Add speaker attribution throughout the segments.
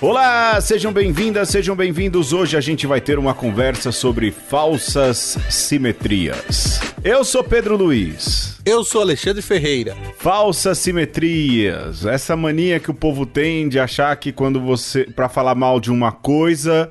Speaker 1: Olá, sejam bem-vindas, sejam bem-vindos. Hoje a gente vai ter uma conversa sobre falsas simetrias. Eu sou Pedro Luiz.
Speaker 2: Eu sou Alexandre Ferreira.
Speaker 1: Falsas simetrias, essa mania que o povo tem de achar que quando para falar mal de uma coisa,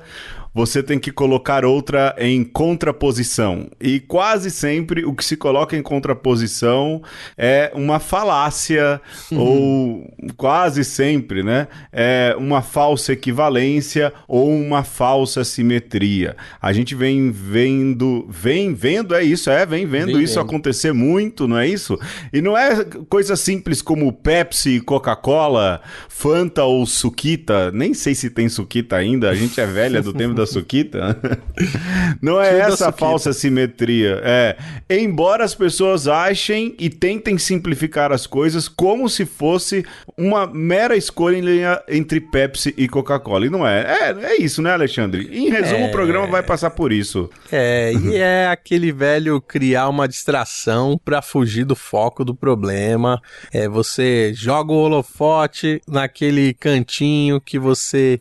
Speaker 1: você tem que colocar outra em contraposição. E quase sempre o que se coloca em contraposição é uma falácia, ou quase sempre, né? É uma falsa equivalência ou uma falsa simetria. A gente vem vendo isso acontecer muito, não é isso? E não é coisa simples como Pepsi, Coca-Cola, Fanta ou Suquita. Nem sei se tem Suquita ainda, a gente é velha do tempo da Suquita. Não é essa falsa simetria. Embora as pessoas achem e tentem simplificar as coisas como se fosse uma mera escolha entre Pepsi e Coca-Cola. E não é. É isso, né, Alexandre? Em resumo, o programa vai passar por isso.
Speaker 2: E é aquele velho criar uma distração pra fugir do foco do problema. Você joga o holofote naquele cantinho que você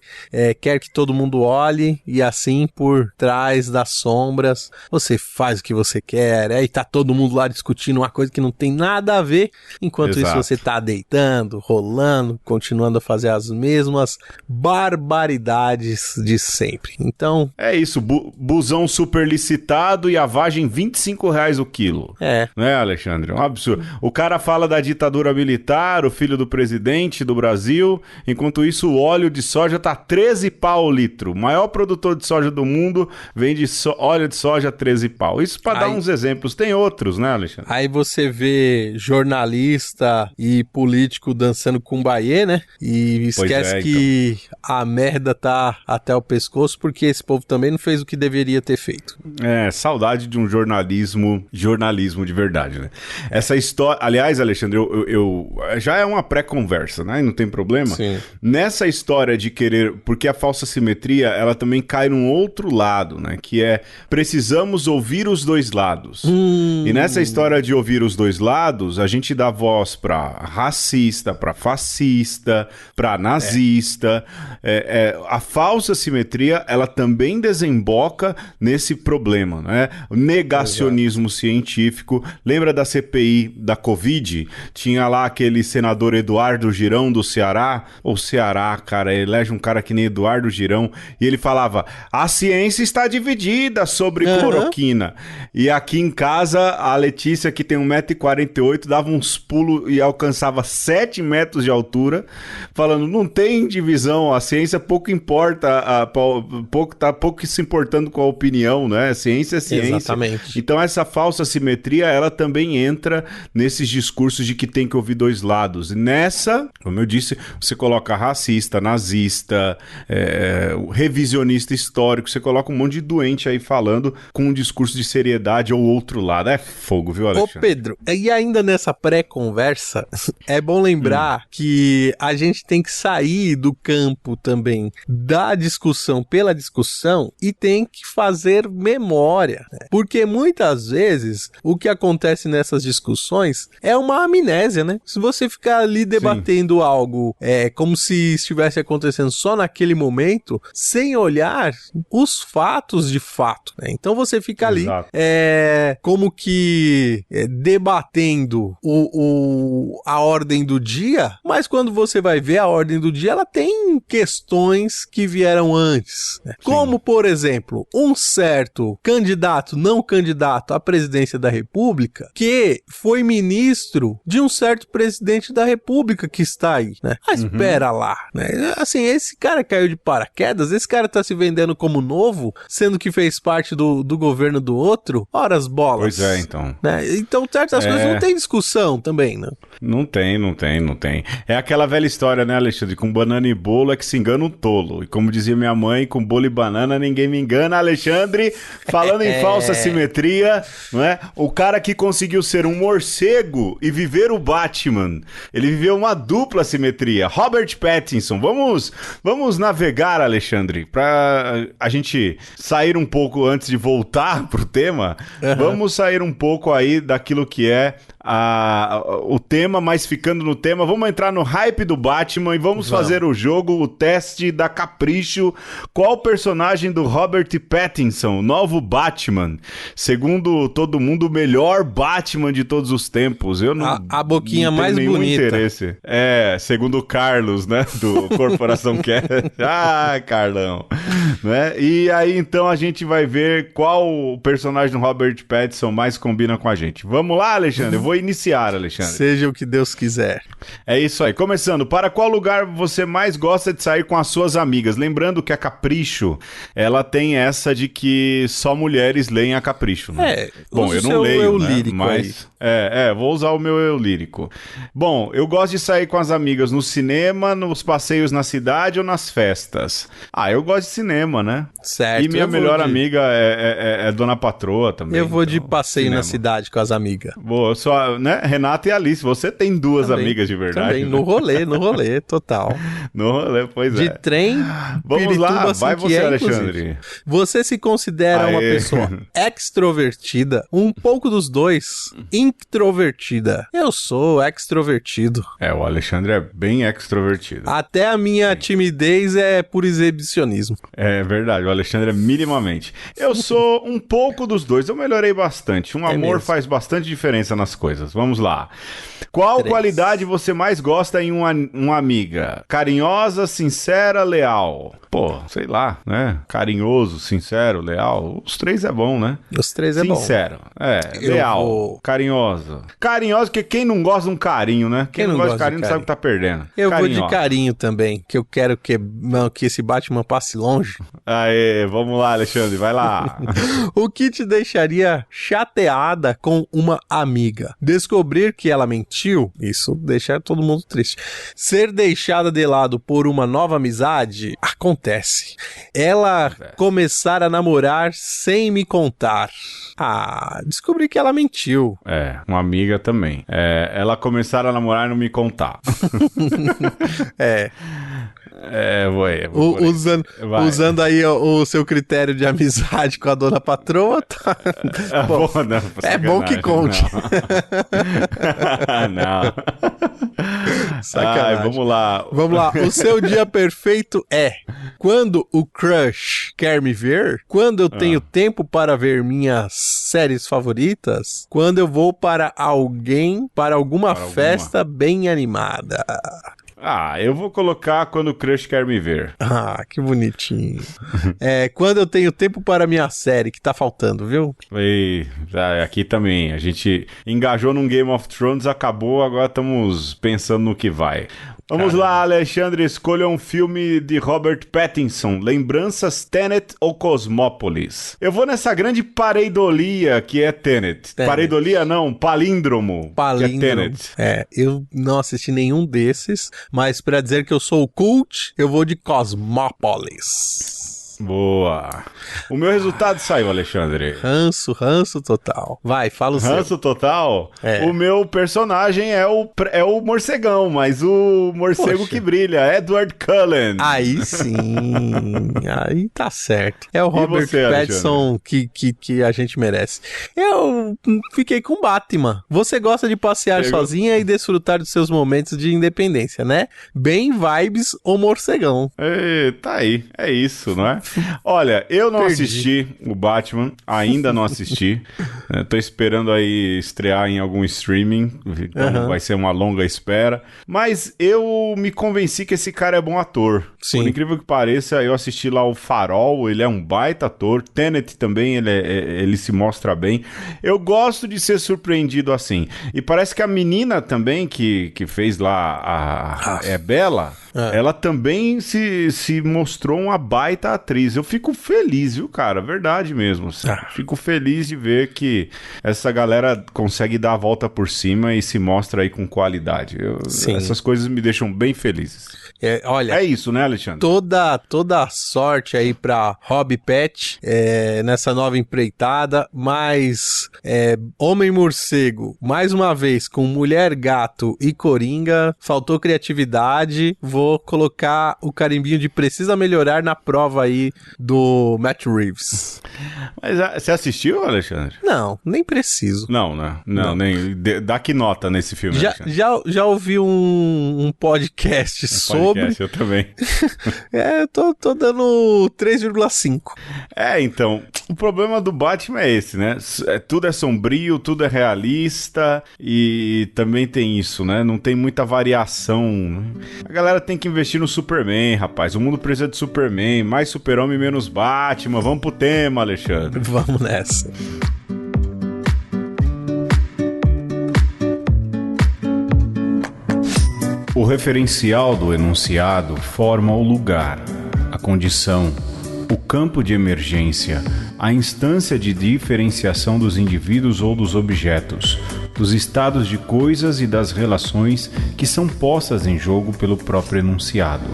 Speaker 2: quer que todo mundo olhe e assim por trás das sombras você faz o que você quer, e tá todo mundo lá discutindo uma coisa que não tem nada a ver, enquanto Exato. Isso você tá deitando, rolando, continuando a fazer as mesmas barbaridades de sempre. Então... é
Speaker 1: isso, busão superlicitado e a vagem R$25 o quilo. Né, Alexandre? É um absurdo. O cara fala da ditadura militar, o filho do presidente do Brasil, enquanto isso o óleo de soja tá 13 pau o litro. O maior produtor de soja do mundo vende óleo de soja a 13 pau. Isso para dar uns exemplos. Tem outros, né, Alexandre?
Speaker 2: Aí você vê jornalista e político dançando Cumbayê, né? E esquece que a merda tá até o pescoço, porque esse povo também não fez o que deveria ter feito.
Speaker 1: Saudade de um jornalismo de verdade, né? Essa história... Aliás, Alexandre, eu já é uma pré-conversa, né? Não tem problema.
Speaker 2: Sim.
Speaker 1: Nessa história de querer... Porque a falsa simetria, ela também cai num outro lado, né? Que é, precisamos ouvir os dois lados. E nessa história de ouvir os dois lados, a gente dá voz pra racista, pra fascista, pra nazista. A falsa simetria, ela também desemboca nesse problema, né? O negacionismo científico. Lembra da CPI da Covid? Tinha lá aquele senador Eduardo Girão do Ceará. O Ceará, cara, elege um cara que nem Eduardo Girão. E ele falava, a ciência está dividida sobre cloroquina. E aqui em casa, a Letícia, que tem 1,48 m, dava uns pulos e alcançava 7 metros de altura, falando, não tem divisão, a ciência pouco importa, pouco se importando com a opinião, né? Ciência é ciência.
Speaker 2: Exatamente.
Speaker 1: Então essa falsa simetria, ela também entra nesses discursos de que tem que ouvir dois lados. E nessa, como eu disse, você coloca racista, nazista, revisionista histórico, você coloca um monte de doente aí falando com um discurso de seriedade ou outro lado. É fogo, viu, Alexandre?
Speaker 2: Ô, Pedro, e ainda nessa pré-conversa, é bom lembrar que a gente tem que sair do campo também da discussão pela discussão e tem que fazer memória, né? Porque muitas vezes o que acontece nessas discussões é uma amnésia, né? Se você ficar ali debatendo algo como se estivesse acontecendo só naquele momento, sem olhar os fatos de fato, né? Então você fica ali como que debatendo a ordem do dia, mas quando você vai ver a ordem do dia, ela tem questões que vieram antes, né? Como, por exemplo, um certo candidato, não candidato à presidência da República, que foi ministro de um certo presidente da República que está aí, né? Mas espera lá, né? Assim, esse cara caiu de paraquedas, esse cara tá se vendendo como novo, sendo que fez parte do governo do outro, ora as bolas.
Speaker 1: Pois é, então.
Speaker 2: Né? Então, certas coisas não tem discussão também, né?
Speaker 1: Não tem. É aquela velha história, né, Alexandre? Com banana e bolo é que se engana um tolo. E como dizia minha mãe, com bolo e banana ninguém me engana. Alexandre, falando em falsa simetria, não é? O cara que conseguiu ser um morcego e viver o Batman, ele viveu uma dupla simetria. Robert Pattinson. Vamos navegar, Alexandre, a gente sair um pouco antes de voltar pro tema, vamos sair um pouco aí daquilo que é o tema, mas ficando no tema, vamos entrar no hype do Batman e vamos fazer o jogo, o teste da Capricho. Qual personagem do Robert Pattinson, novo Batman? Segundo todo mundo, o melhor Batman de todos os tempos. Eu não
Speaker 2: a boquinha
Speaker 1: não tenho
Speaker 2: mais
Speaker 1: nenhum
Speaker 2: bonita.
Speaker 1: interesse. Segundo o Carlos, né, do Corporação Cast. Carlão. Né? E aí, então, a gente vai ver qual personagem do Robert Pattinson mais combina com a gente. Vamos lá, Alexandre? Eu vou iniciar, Alexandre.
Speaker 2: Seja o que Deus quiser.
Speaker 1: É isso aí. Começando, para qual lugar você mais gosta de sair com as suas amigas? Lembrando que a Capricho, ela tem essa de que só mulheres leem a Capricho, né? Bom, eu não leio,
Speaker 2: eu
Speaker 1: né?
Speaker 2: lírico
Speaker 1: Mas... vou usar o meu eu lírico. Bom, eu gosto de sair com as amigas no cinema, nos passeios na cidade ou nas festas. Eu gosto de cinema, né?
Speaker 2: Certo.
Speaker 1: E minha melhor amiga é Dona Patroa também.
Speaker 2: Eu vou de
Speaker 1: então,
Speaker 2: passeio
Speaker 1: cinema.
Speaker 2: na cidade com as amigas.
Speaker 1: Boa, só, né? Renata e Alice, você tem duas
Speaker 2: Também,
Speaker 1: amigas de verdade.
Speaker 2: Também,
Speaker 1: né?
Speaker 2: no rolê, total.
Speaker 1: No rolê, pois
Speaker 2: De trem,
Speaker 1: Vamos lá, vai você, Alexandre.
Speaker 2: Inclusive. Você se considera uma pessoa extrovertida, um pouco dos dois, introvertida? Eu sou extrovertido.
Speaker 1: O Alexandre é bem extrovertido.
Speaker 2: Até a minha timidez é por exibicionismo.
Speaker 1: É verdade, o Alexandre é minimamente. Eu sou um pouco dos dois, eu melhorei bastante. Um amor faz bastante diferença nas coisas. Vamos lá. Qual qualidade você mais gosta em uma amiga? Carinhosa, sincera, leal? Pô, sei lá, né? Carinhoso, sincero, leal. Os três é bom, né?
Speaker 2: Os três é bom.
Speaker 1: Sincero, leal, carinhosa. Carinhosa, porque quem não gosta de um carinho, né? Quem não gosta de carinho não sabe o que tá perdendo.
Speaker 2: Eu vou de carinho também, que eu quero que esse Batman passe longe.
Speaker 1: Aê, vamos lá, Alexandre, vai lá.
Speaker 2: O que te deixaria chateada com uma amiga? Descobrir que ela mentiu? Isso deixa todo mundo triste. Ser deixada de lado por uma nova amizade? Acontece. Ela começar a namorar sem me contar. Descobri que ela mentiu.
Speaker 1: Uma amiga também. Ela começar a namorar e não me contar.
Speaker 2: Usando aí o seu critério de amizade com a Dona Patroa, tá? Bom, é bom que conte.
Speaker 1: Não.
Speaker 2: Sacanagem.
Speaker 1: Vamos lá.
Speaker 2: Vamos lá. O seu dia perfeito é quando o crush quer me ver, quando eu tenho tempo para ver minhas séries favoritas, quando eu vou para alguma festa bem animada.
Speaker 1: Eu vou colocar quando o crush quer me ver.
Speaker 2: Que bonitinho. Quando eu tenho tempo para minha série, que tá faltando, viu?
Speaker 1: Aqui também. A gente engajou num Game of Thrones, acabou, agora estamos pensando no que vai. Vamos lá, Alexandre, escolha um filme de Robert Pattinson, Lembranças, Tenet ou Cosmópolis? Eu vou nessa grande pareidolia que é Tenet. Pareidolia não, palíndromo.
Speaker 2: Palíndromo.
Speaker 1: Que é Tenet.
Speaker 2: Eu não assisti nenhum desses, mas pra dizer que eu sou o cult, eu vou de Cosmópolis.
Speaker 1: Boa. O meu resultado saiu, Alexandre.
Speaker 2: Ranço total. Vai, fala o seu.
Speaker 1: Ranço total? O meu personagem é o morcegão, mas o morcego que brilha, Edward Cullen.
Speaker 2: Aí sim. Aí tá certo. É o Robert Pattinson que a gente merece. Eu fiquei com Batman. Você gosta de passear sozinha e desfrutar dos seus momentos de independência, né? Bem vibes o morcegão.
Speaker 1: Tá aí. É isso, não é? Olha, eu não assisti o Batman, ainda não assisti. Tô esperando aí estrear em algum streaming, então vai ser uma longa espera. Mas eu me convenci que esse cara é bom ator.
Speaker 2: Sim.
Speaker 1: Por incrível que pareça, eu assisti lá o Farol, ele é um baita ator. Tenet também, ele se mostra bem. Eu gosto de ser surpreendido assim. E parece que a menina também que fez lá a Bella... Ela também se mostrou uma baita atriz. Eu fico feliz, viu, cara? Verdade mesmo. Fico feliz de ver que essa galera consegue dar a volta por cima e se mostra aí com qualidade. Essas coisas me deixam bem felizes.
Speaker 2: Olha,
Speaker 1: é isso, né, Alexandre?
Speaker 2: Toda sorte aí pra Rob Patch nessa nova empreitada, mas Homem-Morcego, mais uma vez, com Mulher Gato e Coringa, faltou criatividade, vou vou colocar o carimbinho de precisa melhorar na prova aí do Matt Reeves.
Speaker 1: Mas você assistiu, Alexandre?
Speaker 2: Não, nem preciso.
Speaker 1: Não, né? Não. Nem. Dá que nota nesse filme, Alexandre?
Speaker 2: Já ouvi um podcast sobre.
Speaker 1: Eu também.
Speaker 2: Tô dando 3,5.
Speaker 1: Então, o problema do Batman é esse, né? Tudo é sombrio, tudo é realista e também tem isso, né? Não tem muita variação. A galera tem que investir no Superman, rapaz. O mundo precisa de Superman, mais Super-Homem, menos Batman. Vamos pro tema, Alexandre.
Speaker 2: Vamos nessa.
Speaker 1: O referencial do enunciado forma o lugar, a condição, o campo de emergência, a instância de diferenciação dos indivíduos ou dos objetos, dos estados de coisas e das relações que são postas em jogo pelo próprio enunciado.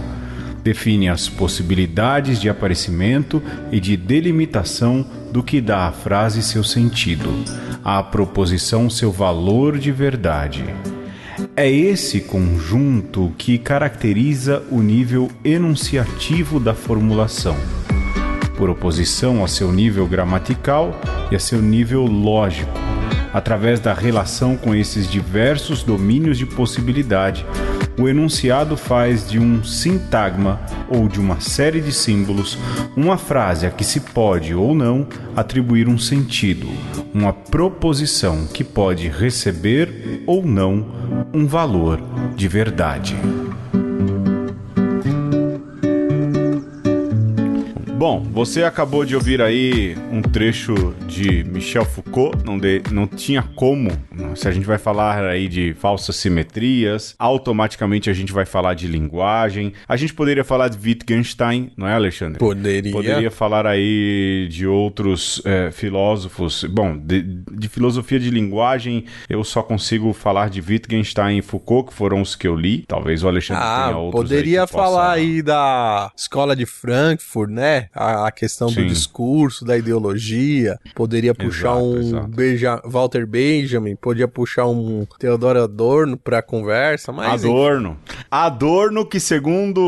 Speaker 1: Define as possibilidades de aparecimento e de delimitação do que dá à frase seu sentido, à proposição seu valor de verdade. É esse conjunto que caracteriza o nível enunciativo da formulação, por oposição a seu nível gramatical e a seu nível lógico, através da relação com esses diversos domínios de possibilidade. O enunciado faz de um sintagma ou de uma série de símbolos uma frase a que se pode ou não atribuir um sentido, uma proposição que pode receber ou não um valor de verdade. Bom, você acabou de ouvir aí um trecho de Michel Foucault, não tinha como, se a gente vai falar aí de falsas simetrias, automaticamente a gente vai falar de linguagem, a gente poderia falar de Wittgenstein, não é, Alexandre? Poderia falar aí de outros filósofos, bom, de filosofia de linguagem eu só consigo falar de Wittgenstein e Foucault, que foram os que eu li, talvez o Alexandre tenha outros.
Speaker 2: Poderia falar aí da Escola de Frankfurt, né? A questão do discurso, da ideologia, poderia puxar Walter Benjamin, podia puxar um Theodor Adorno pra conversa, mas...
Speaker 1: Adorno, que segundo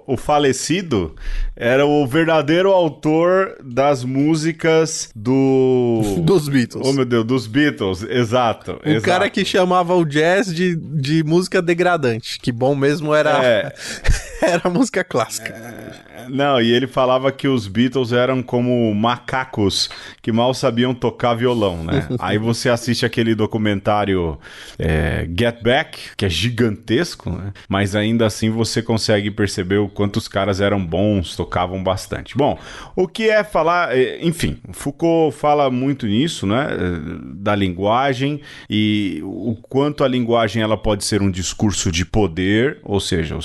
Speaker 1: o falecido, era o verdadeiro autor das músicas dos Beatles. Oh, meu Deus, dos Beatles, exato.
Speaker 2: O cara que chamava o jazz de música degradante, que bom mesmo era... Era música clássica.
Speaker 1: Não, e ele falava que os Beatles eram como macacos que mal sabiam tocar violão, né? Aí você assiste aquele documentário Get Back, que é gigantesco, né? Mas ainda assim você consegue perceber o quanto os caras eram bons, tocavam bastante. Bom, o que é falar... Enfim, Foucault fala muito nisso, né? Da linguagem e o quanto a linguagem ela pode ser um discurso de poder, ou seja,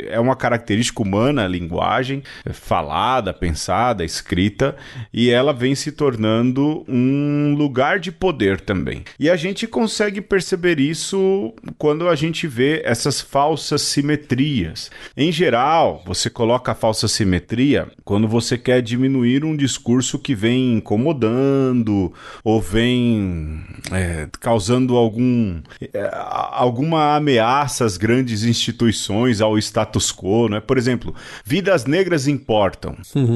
Speaker 1: é uma característica humana a linguagem, falada, pensada, escrita, e ela vem se tornando um lugar de poder também. E a gente consegue perceber isso quando a gente vê essas falsas simetrias. Em geral, você coloca a falsa simetria quando você quer diminuir um discurso que vem incomodando ou vem causando alguma ameaça às grandes instituições, ao status quo, né? Por exemplo, vidas negras importam.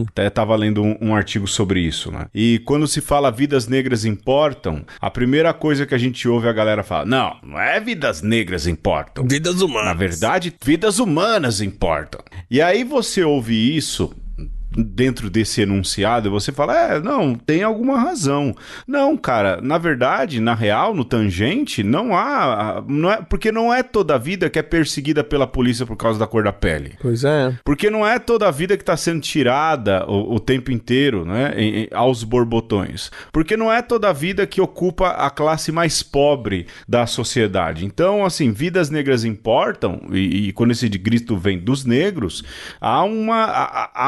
Speaker 1: Até estava lendo um artigo sobre isso, né? E quando se fala vidas negras importam, a primeira coisa que a gente ouve a galera falar, não é vidas negras importam.
Speaker 2: Vidas humanas.
Speaker 1: Na verdade, vidas humanas importam. E aí você ouve isso dentro desse enunciado, você fala, não, tem alguma razão. Não, cara, na verdade, na real, no tangente, não é, porque não é toda a vida que é perseguida pela polícia por causa da cor da pele.
Speaker 2: Pois é.
Speaker 1: Porque não é toda a vida que está sendo tirada o tempo inteiro, né, aos borbotões. Porque não é toda a vida que ocupa a classe mais pobre da sociedade. Então, assim, vidas negras importam, e quando esse grito vem dos negros, há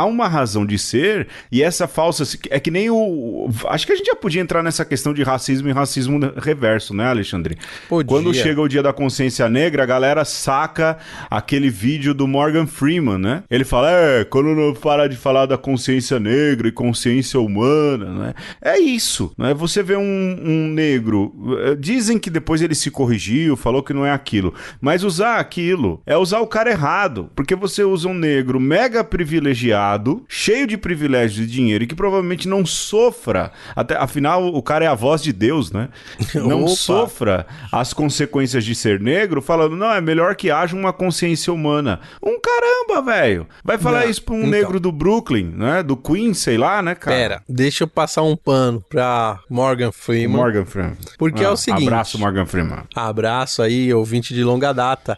Speaker 1: uma razão razão de ser, e essa falsa... É que nem o... Acho que a gente já podia entrar nessa questão de racismo e racismo reverso, né, Alexandre?
Speaker 2: Podia.
Speaker 1: Quando chega o dia da consciência negra, a galera saca aquele vídeo do Morgan Freeman, né? Ele fala, quando não para de falar da consciência negra e consciência humana, né? É isso, né? Você vê um negro... Dizem que depois ele se corrigiu, falou que não é aquilo. Mas usar aquilo é usar o cara errado, porque você usa um negro mega privilegiado, cheio de privilégios e dinheiro, e que provavelmente não sofra, afinal o cara é a voz de Deus, né? Não sofra as consequências de ser negro, falando, não, é melhor que haja uma consciência humana. Caramba, velho! Vai falar isso pra um negro do Brooklyn, né? Do Queens, sei lá, né, cara?
Speaker 2: Pera, deixa eu passar um pano pra Morgan Freeman.
Speaker 1: Morgan Freeman.
Speaker 2: Porque é o seguinte...
Speaker 1: Abraço, Morgan Freeman.
Speaker 2: Abraço aí, ouvinte de longa data.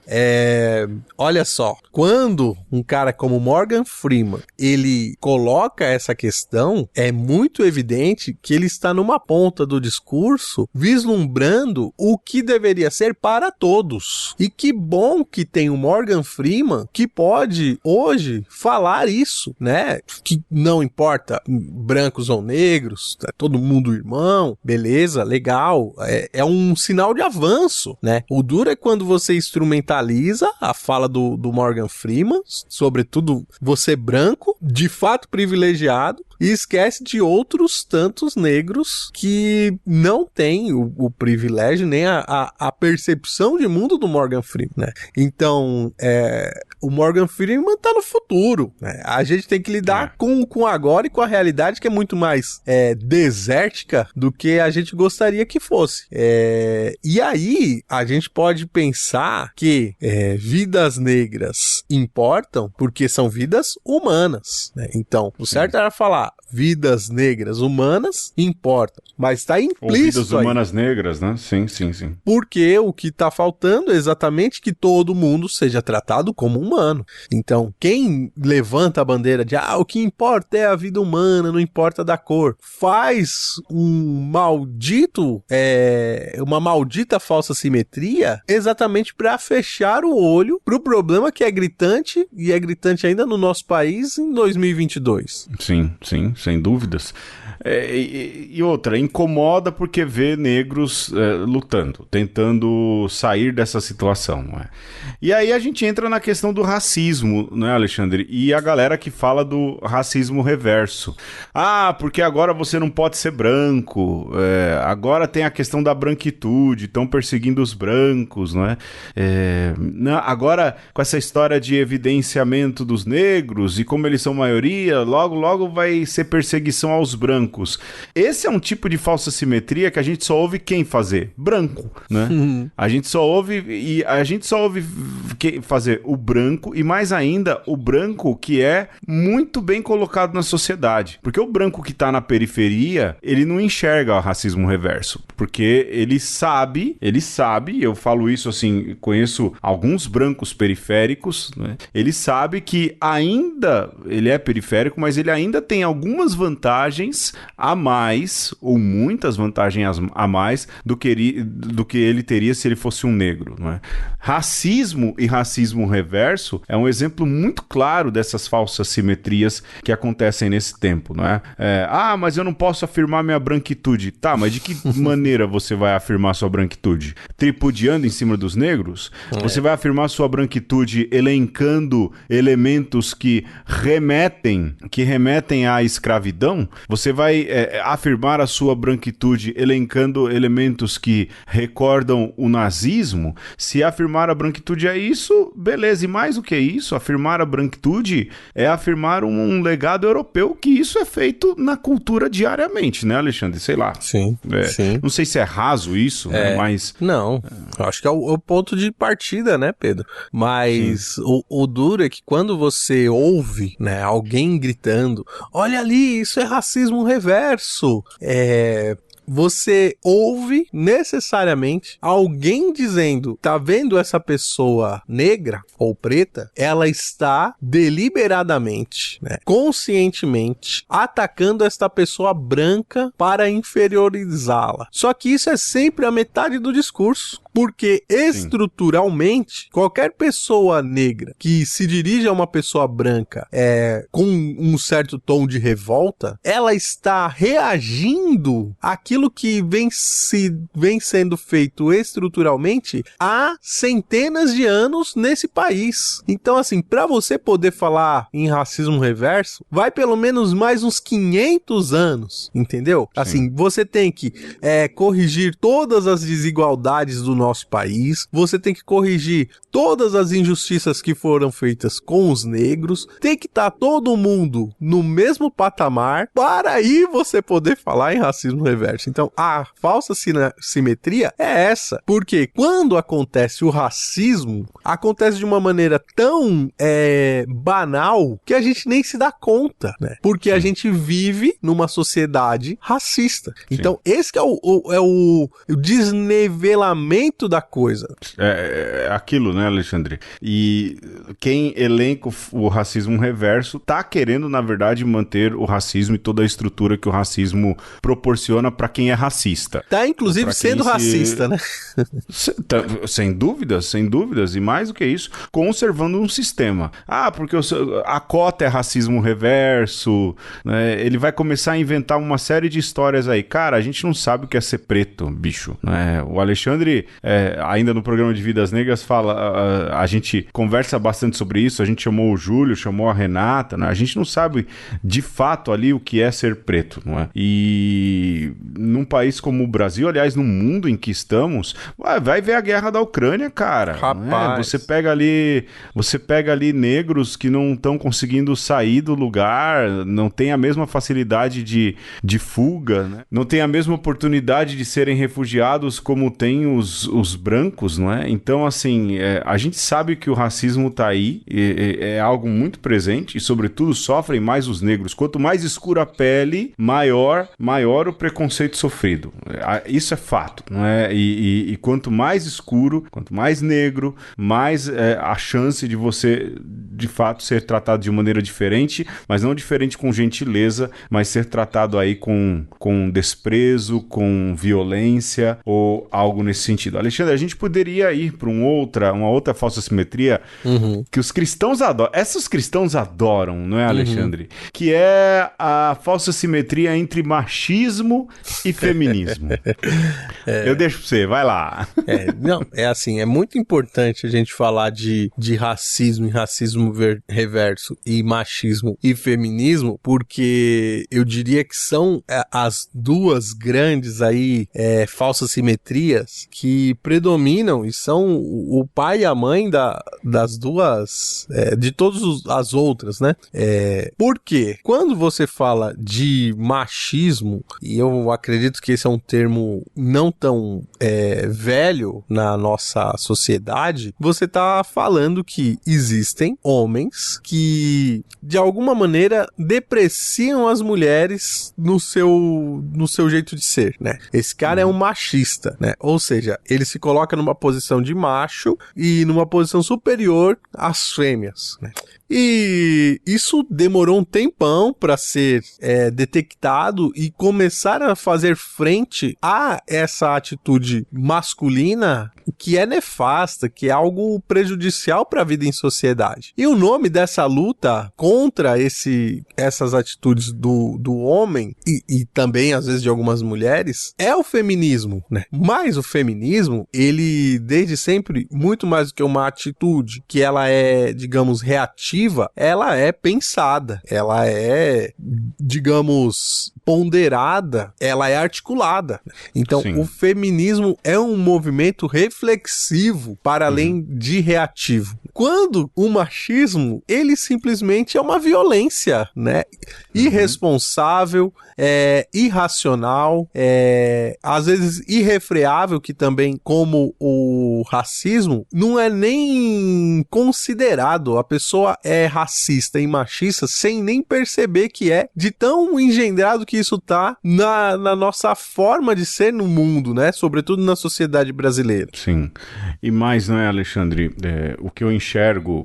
Speaker 2: Olha só, quando um cara como Morgan Freeman, ele coloca essa questão, é muito evidente que ele está numa ponta do discurso vislumbrando o que deveria ser para todos. E que bom que tem o Morgan Freeman que pode hoje falar isso, né? Que não importa brancos ou negros, é todo mundo irmão, beleza, legal, é um sinal de avanço, né? O duro é quando você instrumentaliza a fala do Morgan Freeman, sobretudo você branco, de fato privilegiado, e esquece de outros tantos negros que não têm o privilégio nem a percepção de mundo do Morgan Freeman, né? Então, o Morgan Freeman tá no futuro, né? A gente tem que lidar com agora e com a realidade que é muito mais desértica do que a gente gostaria que fosse. E aí, a gente pode pensar que vidas negras importam porque são vidas humanas, né? Então, o certo era falar vidas negras humanas importam, mas está implícito
Speaker 1: ou vidas humanas negras, né? Sim.
Speaker 2: Porque o que está faltando é exatamente que todo mundo seja tratado como humano. Então, quem levanta a bandeira de o que importa é a vida humana, não importa da cor, faz uma maldita falsa simetria exatamente para fechar o olho para o problema que é gritante, e é gritante ainda no nosso país em 2022.
Speaker 1: Sim, sem dúvidas. E outra, incomoda porque vê negros lutando, tentando sair dessa situação, não é? E aí a gente entra na questão do racismo, não é, Alexandre? E a galera que fala do racismo reverso. Porque agora você não pode ser branco, agora tem a questão da branquitude, estão perseguindo os brancos, não é? Agora, com essa história de evidenciamento dos negros, e como eles são maioria, logo vai ser perseguição aos brancos. Esse é um tipo de falsa simetria que a gente só ouve quem fazer? Branco, né? A gente só ouve fazer o branco, e mais ainda o branco que é muito bem colocado na sociedade. Porque o branco que tá na periferia, ele não enxerga o racismo reverso, porque ele sabe, eu falo isso assim, conheço alguns brancos periféricos, né? Ele sabe que ainda ele é periférico, mas ele ainda tem algumas vantagens a mais, ou muitas vantagens a mais do que ele teria se ele fosse um negro, não é? Racismo e racismo reverso é um exemplo muito claro dessas falsas simetrias que acontecem nesse tempo, não é? Mas eu não posso afirmar minha branquitude. Tá, mas de que maneira você vai afirmar sua branquitude? Tripudiando em cima dos negros? Você vai afirmar sua branquitude elencando elementos que remetem à escravidão? Você vai afirmar a sua branquitude elencando elementos que recordam o nazismo? Se afirmar a branquitude é isso, beleza. E mais do que isso, afirmar a branquitude é afirmar um legado europeu, que isso é feito na cultura diariamente, né, Alexandre? Sei lá.
Speaker 2: Sim.
Speaker 1: Não sei se é raso isso, né, mas...
Speaker 2: Não, acho que é o ponto de partida, né, Pedro? Mas o duro é que quando você ouve, né, alguém gritando, olha ali, isso é racismo reverso, você ouve necessariamente alguém dizendo, tá vendo essa pessoa negra ou preta? Ela está deliberadamente, né, conscientemente atacando esta pessoa branca para inferiorizá-la. Só que isso é sempre a metade do discurso. Porque estruturalmente, qualquer pessoa negra que se dirige a uma pessoa branca com um certo tom de revolta, ela está reagindo àquilo que vem sendo feito estruturalmente há centenas de anos nesse país. Então, assim, para você poder falar em racismo reverso, vai pelo menos mais uns 500 anos, entendeu?
Speaker 1: Sim.
Speaker 2: Assim, você tem que corrigir todas as desigualdades do nosso país, você tem que corrigir todas as injustiças que foram feitas com os negros, tem que estar todo mundo no mesmo patamar para aí você poder falar em racismo reverso. Então, a falsa simetria é essa, porque quando acontece o racismo, acontece de uma maneira tão banal que a gente nem se dá conta, né? Porque a gente vive numa sociedade racista. Então, esse que é o desnivelamento da coisa.
Speaker 1: É aquilo, né, Alexandre? E quem elenca o racismo reverso tá querendo, na verdade, manter o racismo e toda a estrutura que o racismo proporciona para quem é racista.
Speaker 2: Tá, inclusive, sendo racista, né?
Speaker 1: Sem dúvidas. E mais do que isso, conservando um sistema. Porque a cota é racismo reverso, né? Ele vai começar a inventar uma série de histórias aí. Cara, a gente não sabe o que é ser preto, bicho. Né? O Alexandre, ainda no programa de Vidas Negras, fala, a gente conversa bastante sobre isso, a gente chamou o Júlio, chamou a Renata, né? A gente não sabe de fato ali o que é ser preto, não é? E num país como o Brasil, aliás, no mundo em que estamos, vai ver a guerra da Ucrânia, cara.
Speaker 2: Rapaz.
Speaker 1: Você pega ali negros que não estão conseguindo sair do lugar, não tem a mesma facilidade de fuga, né? Não tem a mesma oportunidade de serem refugiados como tem os brancos, não é? Então, assim, a gente sabe que o racismo tá aí, é algo muito presente e, sobretudo, sofrem mais os negros. Quanto mais escura a pele, maior o preconceito sofrido. Isso é fato, não é? E quanto mais escuro, quanto mais negro, mais a chance de você, de fato, ser tratado de maneira diferente, mas não diferente com gentileza, mas ser tratado aí com desprezo, com violência ou algo nesse sentido. Alexandre, a gente poderia ir para uma outra falsa simetria que os cristãos adoram. Essas cristãos adoram, não é, Alexandre? Que é a falsa simetria entre machismo e feminismo. Eu deixo pra você, vai lá.
Speaker 2: Não, assim, é muito importante a gente falar de racismo e racismo reverso e machismo e feminismo, porque eu diria que são as duas grandes aí falsas simetrias que predominam e são o pai e a mãe das duas, de todas as outras, né? Porque quando você fala de machismo, e eu acredito que esse é um termo não tão velho na nossa sociedade, você tá falando que existem homens que, de alguma maneira, depreciam as mulheres no seu jeito de ser, né? Esse cara é um machista, né? Ou seja, ele se coloca numa posição de macho e numa posição superior às fêmeas, né? E isso demorou um tempão para ser detectado e começar a fazer frente a essa atitude masculina que é nefasta, que é algo prejudicial para a vida em sociedade. E o nome dessa luta contra essas atitudes do homem e também, às vezes, de algumas mulheres, é o feminismo, né? Mas o feminismo, ele, desde sempre, muito mais do que uma atitude que ela é, digamos, reativa, ela é pensada, ela é, digamos, ponderada, ela é articulada. Então, o feminismo é um movimento reflexivo para além de reativo. Quando o machismo, ele simplesmente é uma violência, né? Irresponsável, irracional, às vezes irrefreável, que também, como o racismo, não é nem considerado. A pessoa é racista e machista sem nem perceber que é, de tão engendrado que isso tá na nossa forma de ser no mundo, né? Sobretudo na sociedade brasileira.
Speaker 1: Sim. E mais, não é, Alexandre? O que eu enxergo enxergo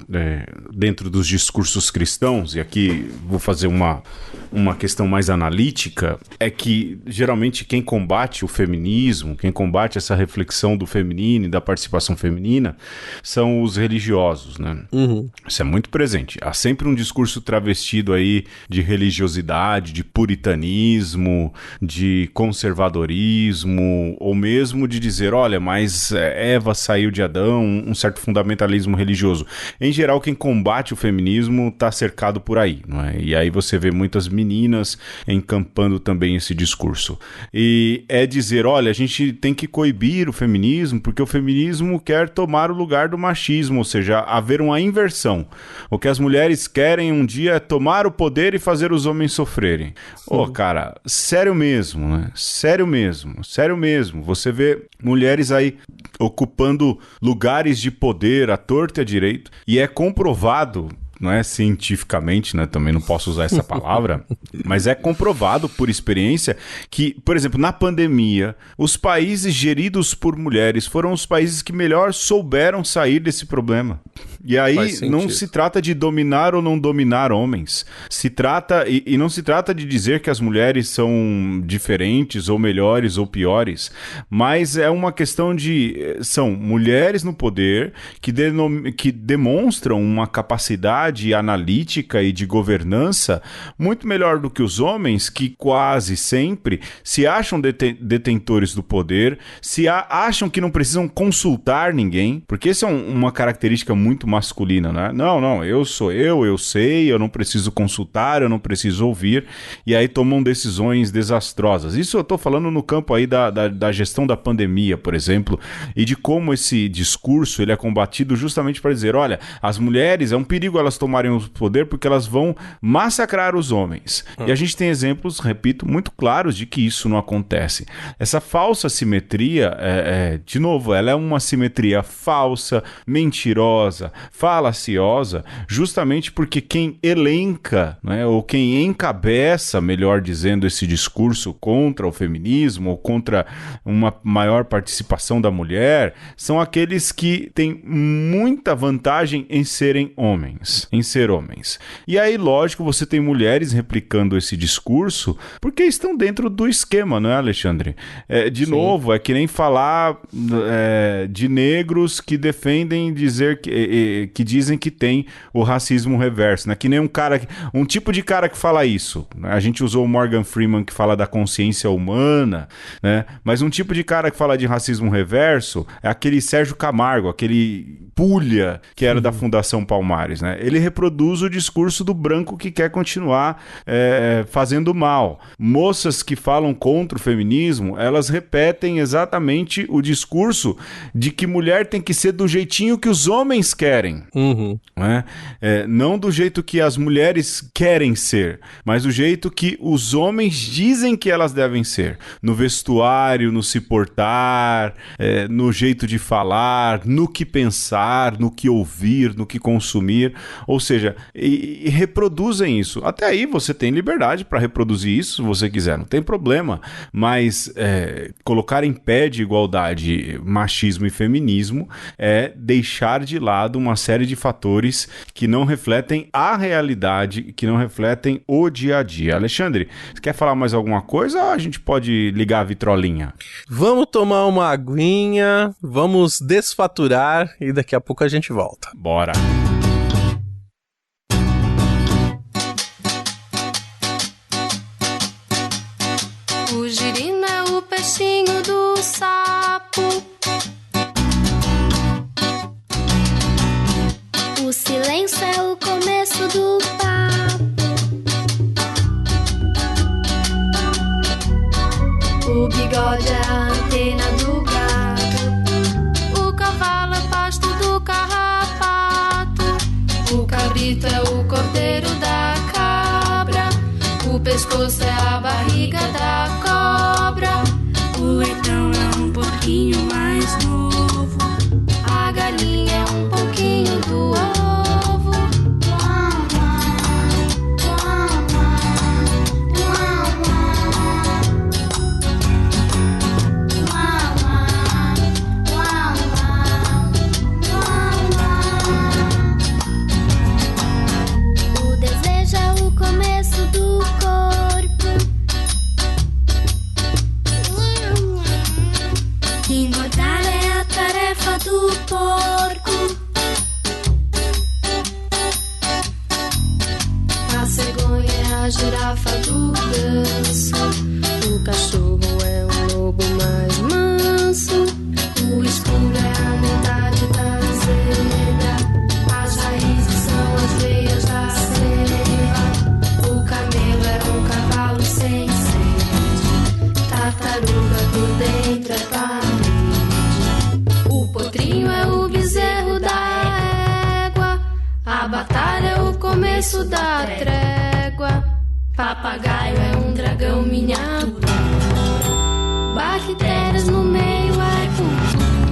Speaker 1: dentro dos discursos cristãos, e aqui vou fazer uma questão mais analítica, é que geralmente quem combate o feminismo, quem combate essa reflexão do feminino e da participação feminina, são os religiosos, né? Uhum. Isso é muito presente. Há sempre um discurso travestido aí de religiosidade, de puritanismo, de conservadorismo, ou mesmo de dizer, olha, mas Eva saiu de Adão, um certo fundamentalismo religioso. Em geral, quem combate o feminismo está cercado por aí, não é? E aí você vê muitas meninas encampando também esse discurso. E é dizer, olha, a gente tem que coibir o feminismo, porque o feminismo quer tomar o lugar do machismo, ou seja, haver uma inversão. O que as mulheres querem um dia é tomar o poder e fazer os homens sofrerem. Ô, cara, sério mesmo, né? Sério mesmo. Você vê mulheres aí ocupando lugares de poder à torta e à direito, e é comprovado, não é cientificamente, né? Também não posso usar essa palavra, mas é comprovado por experiência que, por exemplo, na pandemia, os países geridos por mulheres foram os países que melhor souberam sair desse problema. E aí não se trata de dominar ou não dominar homens. Se trata, e não se trata de dizer que as mulheres são diferentes ou melhores ou piores, mas é uma questão de... São mulheres no poder que demonstram uma capacidade analítica e de governança muito melhor do que os homens, que quase sempre se acham detentores do poder, acham que não precisam consultar ninguém, porque essa é uma característica muito masculina, né? Não, eu sou eu sei, eu não preciso consultar, eu não preciso ouvir, e aí tomam decisões desastrosas. Isso eu tô falando no campo aí da gestão da pandemia, por exemplo, e de como esse discurso ele é combatido justamente para dizer, olha, as mulheres, é um perigo elas tomarem o poder porque elas vão massacrar os homens. E a gente tem exemplos, repito, muito claros de que isso não acontece. Essa falsa simetria, de novo, ela é uma simetria falsa, mentirosa, falaciosa, justamente porque quem elenca, né, ou quem encabeça, melhor dizendo, esse discurso contra o feminismo ou contra uma maior participação da mulher, são aqueles que têm muita vantagem em serem homens, em ser homens. E aí, lógico, você tem mulheres replicando esse discurso porque estão dentro do esquema, não é, Alexandre? De novo, é que nem falar de negros que defendem dizer que dizem que tem o racismo reverso, né? Que nem um tipo de cara que fala isso, né? A gente usou o Morgan Freeman que fala da consciência humana, né? Mas um tipo de cara que fala de racismo reverso é aquele Sérgio Camargo, aquele Pulha que era da Fundação Palmares, né? Ele reproduz o discurso do branco que quer continuar fazendo mal. Moças que falam contra o feminismo, elas repetem exatamente o discurso de que mulher tem que ser do jeitinho que os homens querem. Né? Não do jeito que as mulheres querem ser, mas do jeito que os homens dizem que elas devem ser. No vestuário, no se portar, no jeito de falar, no que pensar, no que ouvir, no que consumir. Ou seja, e reproduzem isso. Até aí você tem liberdade para reproduzir isso se você quiser, não tem problema. Mas colocar em pé de igualdade machismo e feminismo é deixar de lado uma série de fatores que não refletem a realidade, que não refletem o dia a dia. Alexandre, você quer falar mais alguma coisa ou a gente pode ligar a vitrolinha?
Speaker 2: Vamos tomar uma aguinha, vamos desfaturar e daqui a pouco a gente volta.
Speaker 1: Bora!
Speaker 3: O girino é o peixinho do sapo. O silêncio é o começo do papo. O bigode é a antena do gato. O cavalo é pasto do carrapato. O cabrito é o cordeiro da cabra. O pescoço é a barriga da cobra. O leitão é um pouquinho mais novo. A galinha é um pouquinho do ovo. A batalha é o começo da trégua. Papagaio é um dragão miniatura. Bactérias no meio é cultura.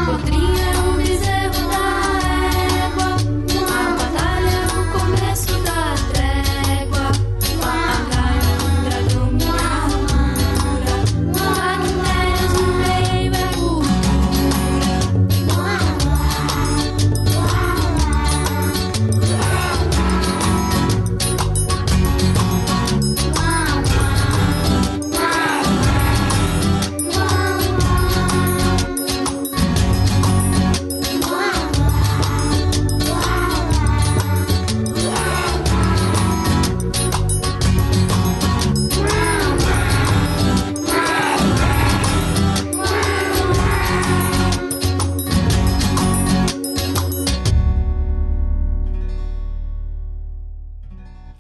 Speaker 3: Codrinho é um bezerro da égua. A batalha é o começo da trégua. Papagaio é um dragão miniatura. Bactérias no meio é cultura.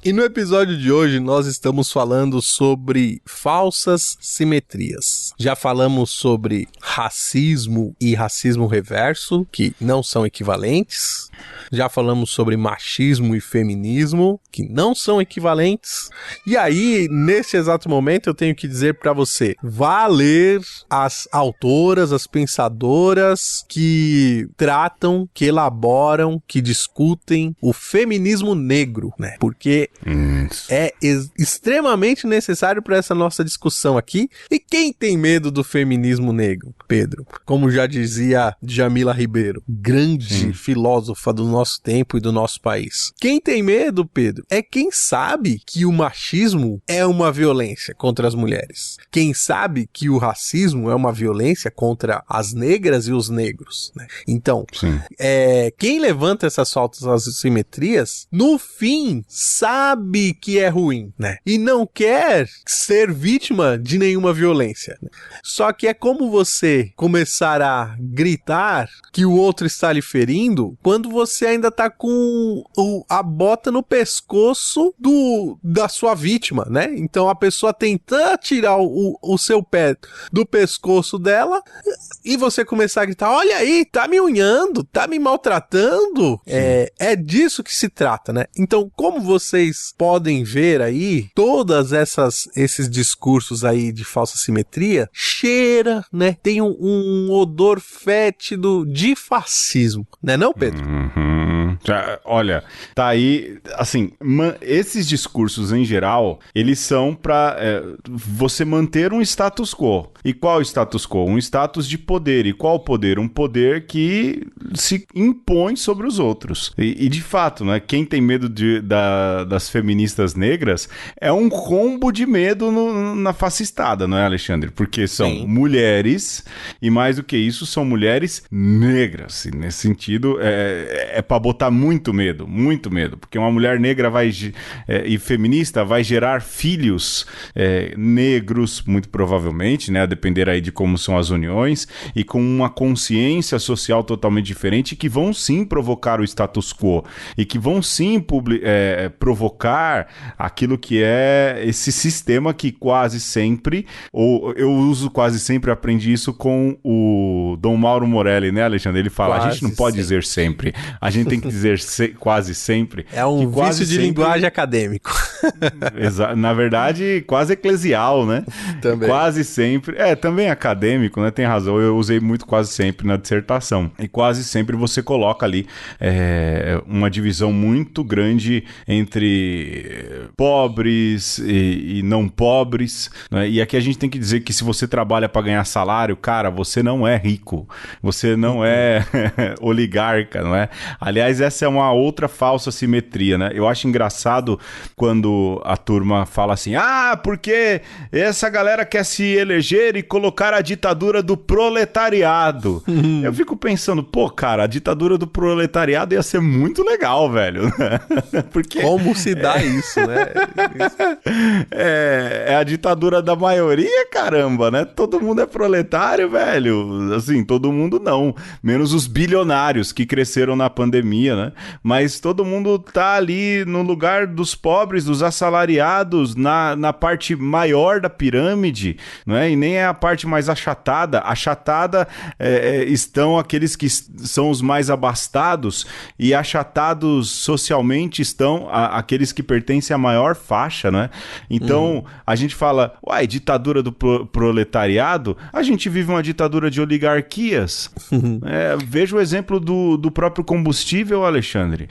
Speaker 2: E no episódio de hoje nós estamos falando sobre falsas simetrias. Já falamos sobre racismo e racismo reverso, que não são equivalentes. Já falamos sobre machismo e feminismo, que não são equivalentes. E aí, nesse exato momento, eu tenho que dizer para você, vá ler as autoras, as pensadoras que tratam, que elaboram, que discutem o feminismo negro, né? Porque é extremamente necessário para essa nossa discussão aqui. E quem tem medo do feminismo negro, Pedro? Como já dizia Djamila Ribeiro, grande filósofa do nosso tempo e do nosso país. Quem tem medo, Pedro, é quem sabe que o machismo é uma violência contra as mulheres. Quem sabe que o racismo é uma violência contra as negras e os negros, né? Então, quem levanta essas falsas simetrias, no fim, sabe que é ruim, né? E não quer ser vítima de nenhuma violência, né? Só que é como você começar a gritar que o outro está lhe ferindo quando você ainda tá com a bota no pescoço da sua vítima, né? Então a pessoa tenta tirar o seu pé do pescoço dela e você começar a gritar, olha aí, tá me unhando, tá me maltratando. É disso que se trata, né? Então, como vocês podem ver aí, todas esses discursos aí de falsa simetria cheira, né? Tem um odor fétido de fascismo, né não, Pedro?
Speaker 1: Olha, tá aí, assim, esses discursos em geral, eles são pra você manter um status quo. E qual status quo? Um status de poder. E qual poder? Um poder que se impõe sobre os outros. E de fato, né, quem tem medo das feministas negras é um combo de medo na fascistada, não é, Alexandre? Porque são mulheres, e mais do que isso, são mulheres negras. E nesse sentido, é pra botar muito medo, porque uma mulher negra e feminista vai gerar filhos negros, muito provavelmente, né, a depender aí de como são as uniões, e com uma consciência social totalmente diferente, que vão sim provocar o status quo, e que vão sim provocar aquilo que é esse sistema que quase sempre, ou eu uso quase sempre, aprendi isso com o Dom Mauro Morelli, né, Alexandre? Ele fala, a gente não pode dizer sempre, a gente tem que dizer quase sempre.
Speaker 2: É um vício de linguagem acadêmico.
Speaker 1: Na verdade, quase eclesial, né?
Speaker 2: Também.
Speaker 1: Quase sempre. Também acadêmico, né? Tem razão. Eu usei muito quase sempre na dissertação. E quase sempre você coloca ali uma divisão muito grande entre pobres e não pobres, né? E aqui a gente tem que dizer que se você trabalha para ganhar salário, cara, você não é rico. Você não é oligarca, não é? Aliás, essa é uma outra falsa simetria, né? Eu acho engraçado quando a turma fala assim, porque essa galera quer se eleger e colocar a ditadura do proletariado. Eu fico pensando, cara, a ditadura do proletariado ia ser muito legal, velho. Porque
Speaker 2: como se dá isso, né?
Speaker 1: É a ditadura da maioria, caramba, né? Todo mundo é proletário, velho. Assim, todo mundo não. Menos os bilionários que cresceram na pandemia, né? Mas todo mundo tá ali no lugar dos pobres, os assalariados na parte maior da pirâmide, não é? E nem é a parte mais achatada. Achatada estão aqueles que são os mais abastados, e achatados socialmente estão aqueles que pertencem à maior faixa, né? Então, a gente fala, uai, ditadura do proletariado, a gente vive uma ditadura de oligarquias. Veja o exemplo do próprio combustível, Alexandre.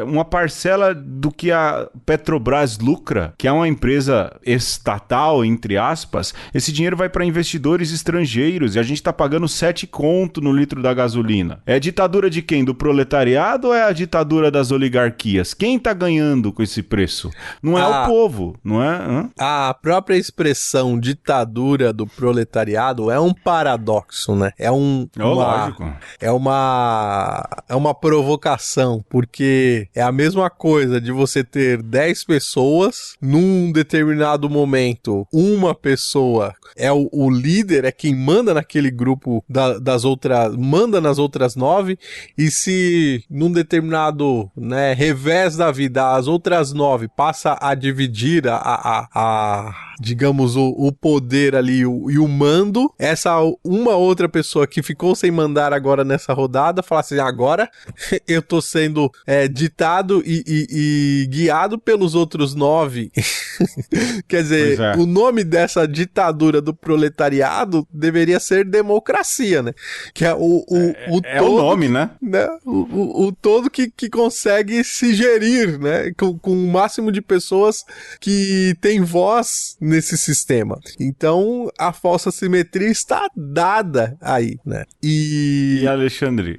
Speaker 1: Uma parcela do que a Petrobras lucra, que é uma empresa estatal, entre aspas, esse dinheiro vai para investidores estrangeiros, e a gente está pagando 7 conto no litro da gasolina. É a ditadura de quem? Do proletariado ou é a ditadura das oligarquias? Quem está ganhando com esse preço? Não é o povo, não é?
Speaker 2: A própria expressão ditadura do proletariado é um paradoxo, né?
Speaker 1: Lógico.
Speaker 2: É uma provocação, porque é a mesma coisa de você ter 10 pessoas, num determinado momento, uma pessoa é o líder, é quem manda naquele grupo das outras, manda nas outras 9, e se num determinado, né, revés da vida, as outras 9 passa a dividir digamos, o poder ali e o mando, essa uma outra pessoa que ficou sem mandar agora nessa rodada, fala assim, agora eu tô sendo ditado e guiado pelos outros 9. Quer dizer, o nome dessa ditadura do proletariado deveria ser democracia, né? Que é o todo,
Speaker 1: o nome, né?
Speaker 2: O todo que consegue se gerir, né? Com o máximo de pessoas que tem voz nesse sistema. Então, a falsa simetria está dada aí, né?
Speaker 1: E Alexandre,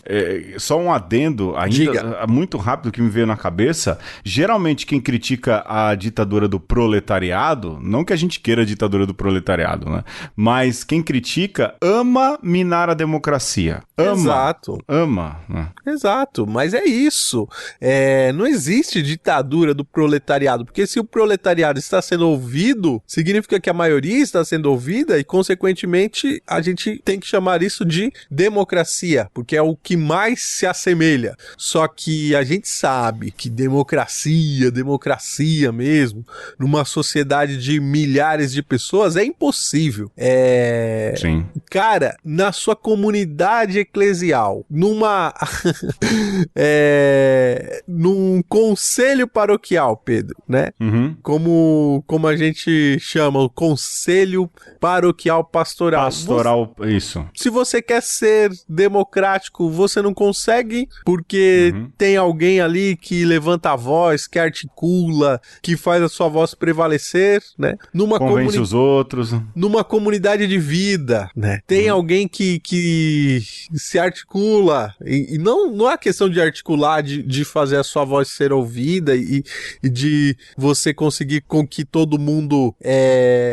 Speaker 1: só um adendo ainda muito rápido que me veio na cabeça. Geralmente quem critica a ditadura do proletariado, não que a gente queira a ditadura do proletariado, né? Mas quem critica ama minar a democracia. Ama. Né?
Speaker 2: Exato, mas é isso. Não existe ditadura do proletariado, porque se o proletariado está sendo ouvido, significa que a maioria está sendo ouvida e, consequentemente, a gente tem que chamar isso de democracia, porque é o que mais se assemelha. Só que a gente sabe que democracia mesmo, numa sociedade de milhares de pessoas, é impossível.
Speaker 1: Sim.
Speaker 2: Cara, na sua comunidade eclesial, num conselho paroquial, Pedro, né?
Speaker 1: Uhum.
Speaker 2: Como a gente chama, o conselho paroquial pastoral.
Speaker 1: Isso.
Speaker 2: Se você quer ser democrático, você não consegue, porque tem alguém ali que levanta a voz, que articula, que faz a sua voz prevalecer, né?
Speaker 1: Convence os outros.
Speaker 2: Numa comunidade de vida, né? Tem alguém que se articula, e não é questão de articular, de fazer a sua voz ser ouvida e de você conseguir com que todo mundo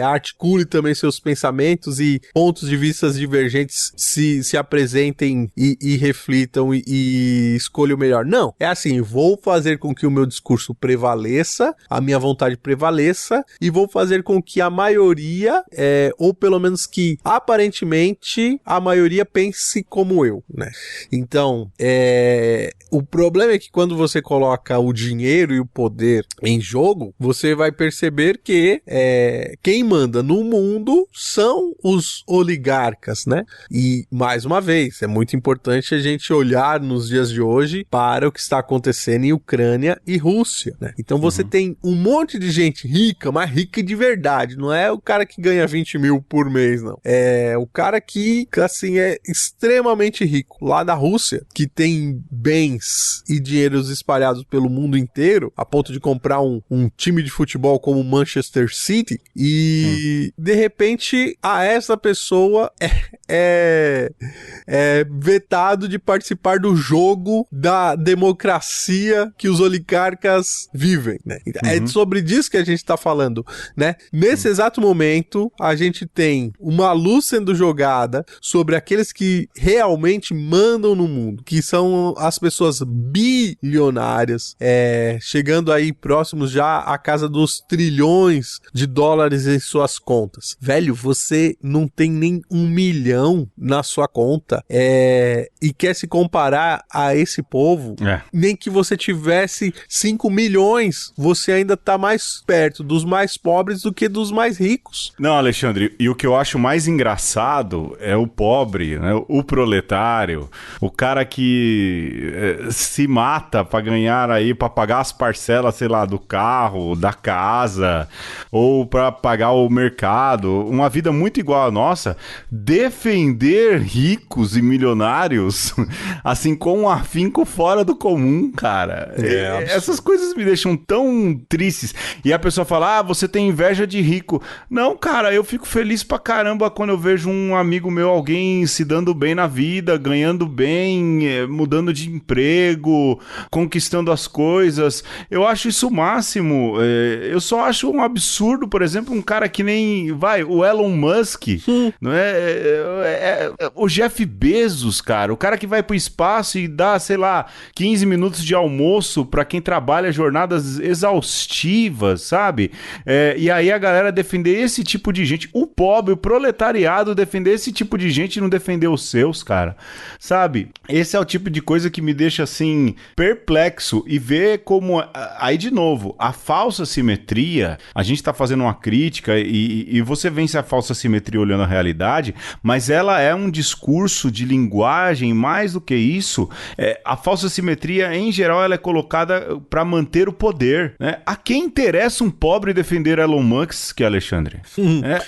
Speaker 2: articule também seus pensamentos e pontos de vista divergentes se apresentem e reflitam e escolham o melhor. Não, é assim, vou fazer com que o meu discurso prevaleça, a minha vontade prevaleça, e vou fazer com que a maioria, ou pelo menos que aparentemente a maioria pense como eu, né? Então, o problema é que quando você coloca o dinheiro e o poder em jogo, você vai perceber que quem manda no mundo são os oligarcas, né? E, mais uma vez, é muito importante a gente olhar nos dias de hoje para o que está acontecendo em Ucrânia e Rússia, né? Então você tem um monte de gente rica, mas rica de verdade, não é o cara que ganha 20 mil por mês, não. É o cara que, assim, é extremamente rico, lá da Rússia, que tem bens e dinheiros espalhados pelo mundo inteiro, a ponto de comprar um time de futebol como o Manchester City, e de repente a essa pessoa é vetado de participar do jogo da democracia que os oligarcas vivem, né? É sobre isso que a gente tá falando, né? Nesse exato momento, a gente tem uma luz sendo jogada sobre aqueles que realmente mandam no mundo, que são as pessoas bilionárias, chegando aí próximos já à casa dos trilhões de dólares dólares em suas contas. Velho, você não tem nem 1 milhão na sua conta e quer se comparar a esse povo, nem que você tivesse 5 milhões, você ainda tá mais perto dos mais pobres do que dos mais ricos.
Speaker 1: Não, Alexandre, e o que eu acho mais engraçado é o pobre, né? O proletário, o cara que se mata pra ganhar aí, pra pagar as parcelas, sei lá, do carro, da casa, ou pra pagar o mercado, uma vida muito igual à nossa, defender ricos e milionários, assim, com um afinco fora do comum, cara. Essas coisas me deixam tão tristes. E a pessoa fala, você tem inveja de rico. Não, cara, eu fico feliz pra caramba quando eu vejo um amigo meu, alguém se dando bem na vida, ganhando bem, mudando de emprego, conquistando as coisas. Eu acho isso o máximo. Eu só acho um absurdo, por exemplo, um cara que nem, o Elon Musk, não é? O Jeff Bezos, cara, o cara que vai pro espaço e dá, sei lá, 15 minutos de almoço pra quem trabalha jornadas exaustivas, sabe? E aí a galera defender esse tipo de gente, o pobre, o proletariado defender esse tipo de gente e não defender os seus, cara, sabe? Esse é o tipo de coisa que me deixa, assim, perplexo e ver como, aí de novo, a falsa simetria, a gente tá fazendo uma crítica e você vence a falsa simetria olhando a realidade, mas ela é um discurso de linguagem, mais do que isso, a falsa simetria, em geral, ela é colocada para manter o poder, né? A quem interessa um pobre defender Elon Musk, Alexandre?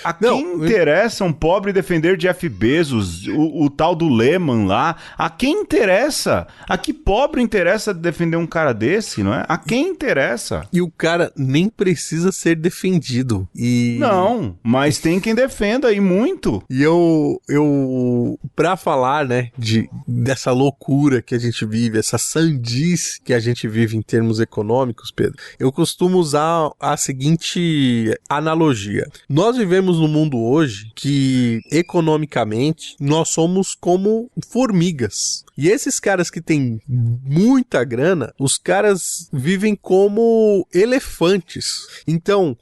Speaker 1: A quem interessa um pobre defender Jeff Bezos, o tal do Lehman lá? A quem interessa? A que pobre interessa defender um cara desse, não é? A quem interessa?
Speaker 2: E o cara nem precisa ser defendido.
Speaker 1: Não, mas tem quem defenda, e muito.
Speaker 2: E eu pra falar, né, dessa loucura que a gente vive, essa sandice que a gente vive em termos econômicos, Pedro, eu costumo usar a seguinte analogia. Nós vivemos num mundo hoje que, economicamente, nós somos como formigas. E esses caras que têm muita grana, os caras vivem como elefantes. Então,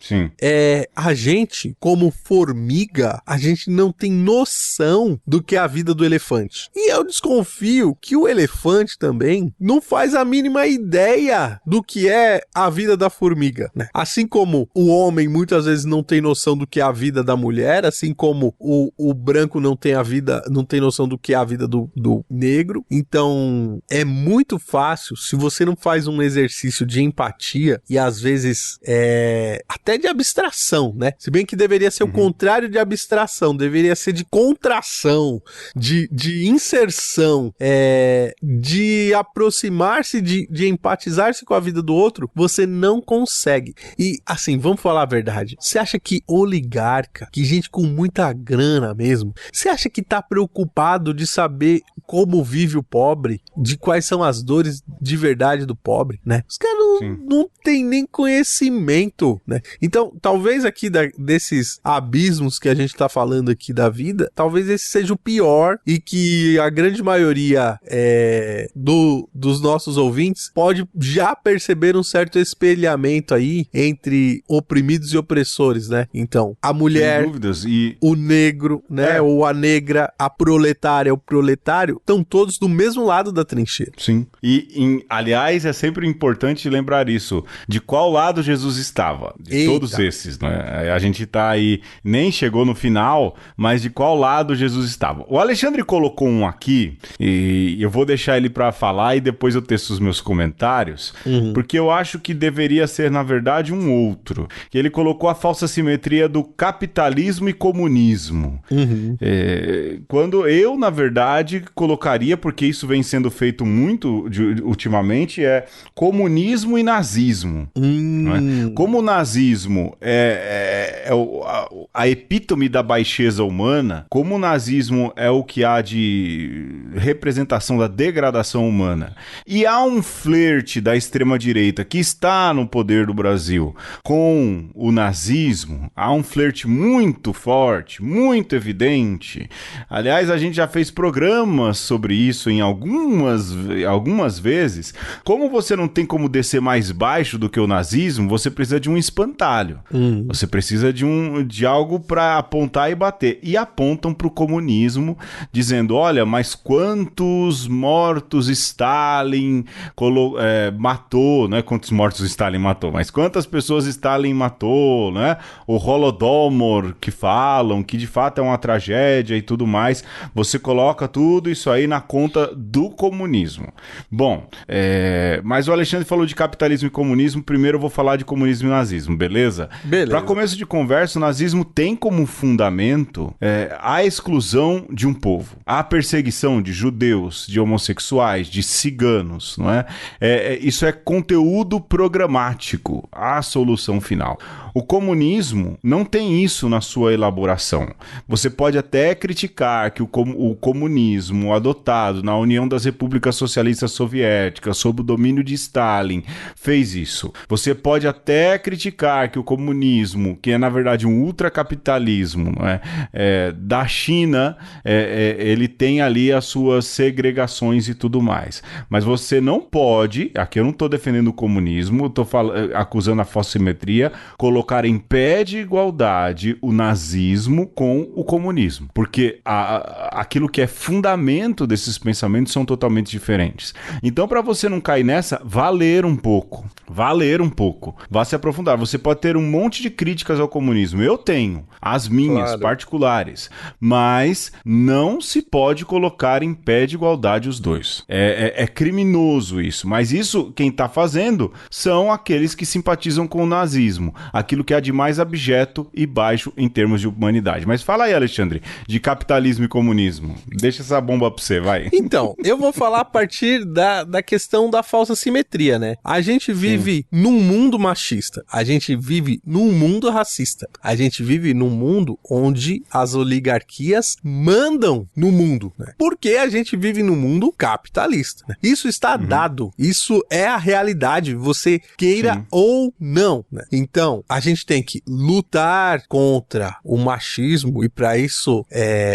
Speaker 2: a gente, como formiga, a gente não tem noção do que é a vida do elefante. E eu desconfio que o elefante também não faz a mínima ideia do que é a vida da formiga, né? Assim como o homem muitas vezes não tem noção do que é a vida da mulher, assim como o branco não tem noção do que é a vida do negro. Então, é muito fácil, se você não faz um exercício de empatia e às vezes até de abstração, né? Se bem que deveria ser o contrário de abstração, deveria ser de contração, de inserção, de aproximar-se, de empatizar-se com a vida do outro, você não consegue. E, assim, vamos falar a verdade. Você acha que oligarca, que gente com muita grana mesmo, você acha que tá preocupado de saber como vive o pobre, de quais são as dores de verdade do pobre, né? Os caras não têm nem conhecimento, né? Então, talvez aqui desses abismos que a gente tá falando aqui da vida, talvez esse seja o pior e que a grande maioria dos nossos ouvintes pode já perceber um certo espelhamento aí entre oprimidos e opressores, né? Então, a mulher, o negro, né? Ou a negra, a proletária, o proletário, estão todos do mesmo lado da trincheira.
Speaker 1: Sim. E, aliás, é sempre importante lembrar isso. De qual lado Jesus estava? De todos esses, né? A gente tá aí, nem chegou no final, mas de qual lado Jesus estava? O Alexandre colocou um aqui, e eu vou deixar ele pra falar e depois eu teço os meus comentários, porque eu acho que deveria ser, na verdade, um outro. Que ele colocou a falsa simetria do capitalismo e comunismo. Quando eu, na verdade, colocaria, porque isso vem sendo feito muito ultimamente, comunismo e nazismo. Não é? Como o nazismo é a epítome da baixeza humana, como o nazismo é o que há de representação da degradação humana, e há um flerte da extrema-direita que está no poder do Brasil com o nazismo, há um flerte muito forte, muito evidente. Aliás, a gente já fez programas sobre isso em algumas vezes. Como você não tem como descer mais baixo do que o nazismo, você precisa de um espantalho. Você precisa precisa de algo para apontar e bater. E apontam para o comunismo, dizendo, olha, mas quantos mortos Stalin matou, não é quantos mortos Stalin matou, mas quantas pessoas Stalin matou, né? O Holodomor, que falam que de fato é uma tragédia e tudo mais. Você coloca tudo isso aí na conta do comunismo. Bom, mas o Alexandre falou de capitalismo e comunismo, primeiro eu vou falar de comunismo e nazismo, beleza? Para começo de conversa, o nazismo tem como fundamento a exclusão de um povo, a perseguição de judeus, de homossexuais, de ciganos, não é? Isso é conteúdo programático, a solução final. O comunismo não tem isso na sua elaboração. Você pode até criticar que o comunismo adotado na União das Repúblicas Socialistas Soviéticas, sob o domínio de Stalin, fez isso. Você pode até criticar que o comunismo, que é na verdade um ultracapitalismo, não é? Da China, ele tem ali as suas segregações e tudo mais. Mas você não pode, aqui eu não estou defendendo o comunismo, estou acusando a falsimetria, colocar em pé de igualdade o nazismo com o comunismo, porque aquilo que é fundamento desses pensamentos são totalmente diferentes. Então, para você não cair nessa, vá ler um pouco, vá se aprofundar. Você pode ter um monte de críticas ao comunismo, eu tenho as minhas particulares, mas não se pode colocar em pé de igualdade os dois. É criminoso isso, mas isso quem está fazendo são aqueles que simpatizam com o nazismo, aquilo que há de mais abjeto e baixo em termos de humanidade. Mas fala aí, Alexandre, de capitalismo e comunismo. Deixa essa bomba pra você, vai.
Speaker 2: Então, eu vou falar a partir da questão da falsa simetria, né? A gente vive num mundo machista, a gente vive num mundo racista, a gente vive num mundo onde as oligarquias mandam no mundo, né? Porque a gente vive num mundo capitalista, né? Isso está dado, isso é a realidade, você queira ou não, né? Então, a gente tem que lutar contra o machismo e para isso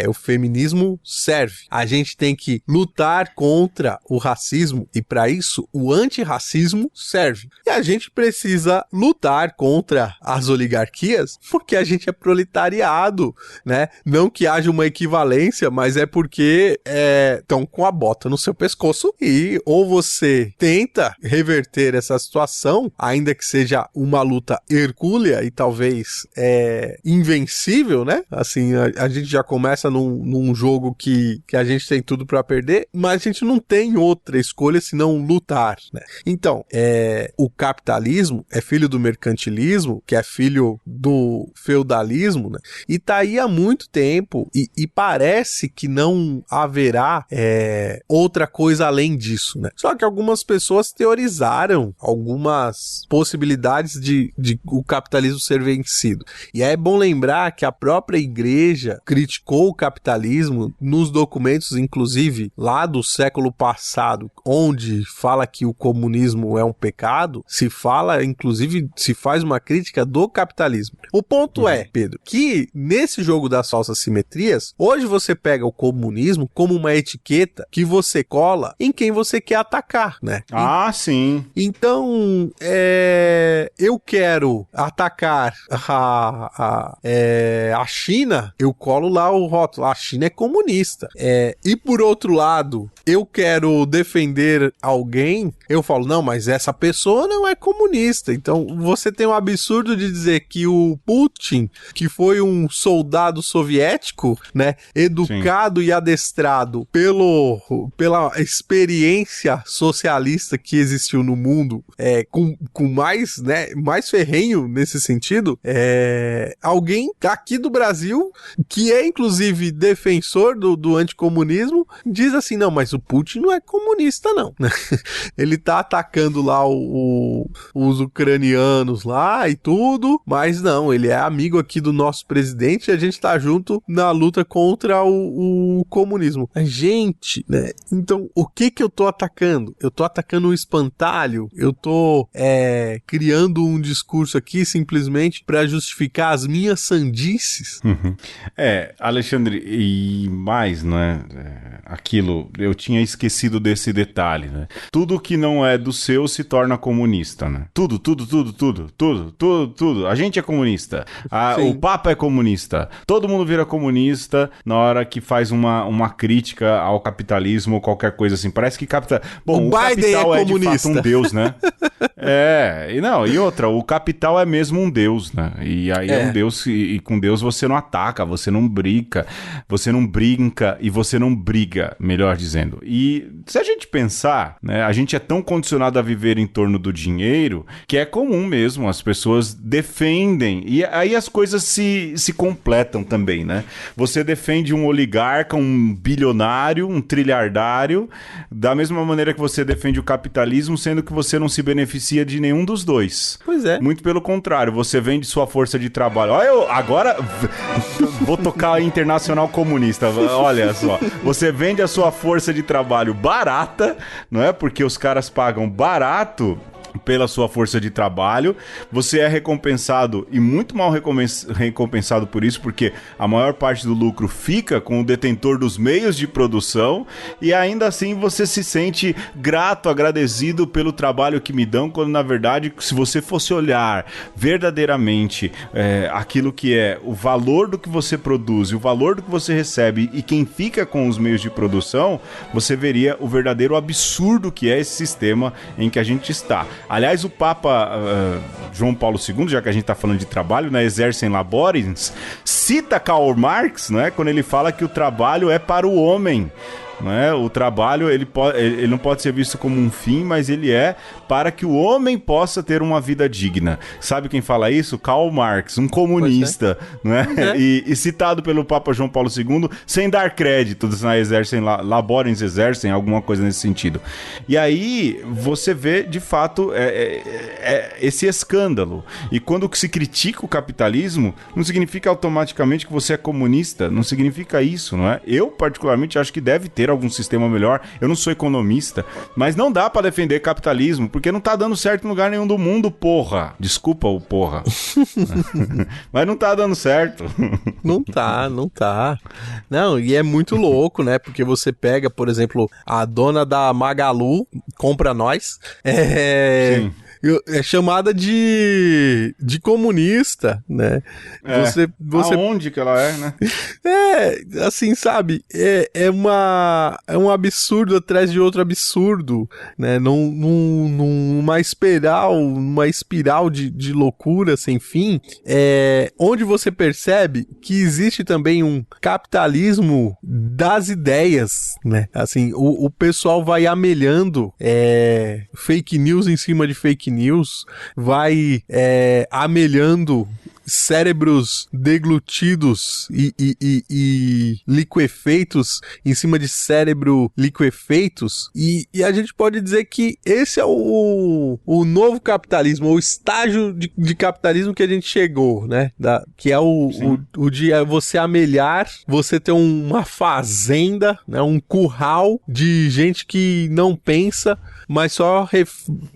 Speaker 2: o feminismo serve. A gente tem que lutar contra o racismo e para isso o antirracismo serve. E a gente precisa lutar contra as oligarquias porque a gente é proletariado, né? Não que haja uma equivalência, mas é porque estão com a bota no seu pescoço e ou você tenta reverter essa situação, ainda que seja uma luta hercúlea e talvez invencível, né? Assim, a gente já começa num jogo que a gente tem tudo pra perder, mas a gente não tem outra escolha senão lutar, né? Então, o capitalismo é filho do mercantilismo, que é filho do feudalismo, né? E tá aí há muito tempo e parece que não haverá outra coisa além disso, né? Só que algumas pessoas teorizaram algumas possibilidades de o capitalismo ser vencido. E é bom lembrar que a própria igreja criticou o capitalismo nos documentos, inclusive, lá do século passado, onde fala que o comunismo é um pecado, se fala, inclusive, se faz uma crítica do capitalismo. O ponto é, Pedro, que nesse jogo das falsas simetrias, hoje você pega o comunismo como uma etiqueta que você cola em quem você quer atacar, né?
Speaker 1: Sim.
Speaker 2: Então, eu quero atacar a China, eu colo lá o rótulo, a China é comunista. E por outro lado, eu quero defender alguém, eu falo, não, mas essa pessoa não é comunista. Então, você tem um absurdo de dizer que o Putin, que foi um soldado soviético, né, educado e adestrado pela experiência socialista que existiu no mundo, com mais, né, mais ferrenho nesse sentido, alguém aqui do Brasil, que é inclusive defensor do anticomunismo, diz assim, não, mas o Putin não é comunista, não. Ele tá atacando lá os ucranianos lá e tudo, mas não, ele é amigo aqui do nosso presidente e a gente tá junto na luta contra o comunismo. Gente, né? Então, o que eu tô atacando? Eu tô atacando um espantalho? Eu tô criando um discurso aqui simplesmente para justificar as minhas sandices?
Speaker 1: Alexandre, e mais, né? Aquilo, eu tinha esquecido desse detalhe, né? Tudo que não é do seu se torna comunista, né? Tudo. A gente é comunista. comunista.
Speaker 2: Sim.
Speaker 1: O Papa é comunista. Todo mundo vira comunista na hora que faz uma crítica ao capitalismo ou qualquer coisa assim. Parece que Bom,
Speaker 2: O
Speaker 1: o
Speaker 2: Biden
Speaker 1: capital
Speaker 2: é
Speaker 1: é de fato
Speaker 2: comunista.
Speaker 1: um deus, né? E outra, o capital é mesmo um deus, né? E aí é um deus, e com Deus você não ataca, você não brinca e você não briga, melhor dizendo. E se a gente pensar, né, a gente é tão condicionado a viver em torno do dinheiro que é comum mesmo, as pessoas defendem, e aí as coisas se completam também, né? Você defende um oligarca, um bilionário, um trilhardário, da mesma maneira que você defende o capitalismo, sendo que você não se beneficia de nenhum dos dois.
Speaker 2: Pois é.
Speaker 1: Muito pelo contrário, você vende sua força de trabalho. Olha, eu agora vou tocar a Internacional Comunista. Olha só, você vende a sua força de trabalho barata, não é? Porque os caras pagam barato pela sua força de trabalho, você é recompensado e muito mal recompensado por isso, porque a maior parte do lucro fica com o detentor dos meios de produção, e ainda assim você se sente grato, agradecido pelo trabalho que me dão, quando na verdade, se você fosse olhar verdadeiramente aquilo que é o valor do que você produz e o valor do que você recebe e quem fica com os meios de produção, você veria o verdadeiro absurdo que é esse sistema em que a gente está. Aliás, o Papa João Paulo II, já que a gente está falando de trabalho, né, Exercem Laborens, cita Karl Marx, né, quando ele fala que o trabalho é para o homem. Não é? O trabalho ele não pode ser visto como um fim, mas ele é para que o homem possa ter uma vida digna. Sabe quem fala isso? Karl Marx, um comunista, não é? E citado pelo Papa João Paulo II, sem dar créditos, né? Laborens exercem, alguma coisa nesse sentido. E aí você vê, de fato, esse escândalo. E quando se critica o capitalismo, não significa automaticamente que você é comunista, não significa isso, não é? Eu, particularmente, acho que deve ter algum sistema melhor. Eu não sou economista, mas não dá pra defender capitalismo, porque não tá dando certo em lugar nenhum do mundo, porra. Desculpa o porra. Mas não tá dando certo.
Speaker 2: Não tá. Não, e é muito louco, né? Porque você pega, por exemplo, a dona da Magalu, compra nós,
Speaker 1: Sim.
Speaker 2: É chamada de comunista, né? Você
Speaker 1: Aonde que ela é, né?
Speaker 2: assim, sabe? É um absurdo atrás de outro absurdo, né? Numa espiral de loucura sem fim, onde você percebe que existe também um capitalismo das ideias, né? Assim, o pessoal vai amelhando fake news em cima de fake news, vai amelhando cérebros deglutidos e liquefeitos em cima de cérebro liquefeitos, e a gente pode dizer que esse é o novo capitalismo, o estágio de capitalismo que a gente chegou, né? Que é o de você amelhar, você ter uma fazenda, né? Um curral de gente que não pensa, mas só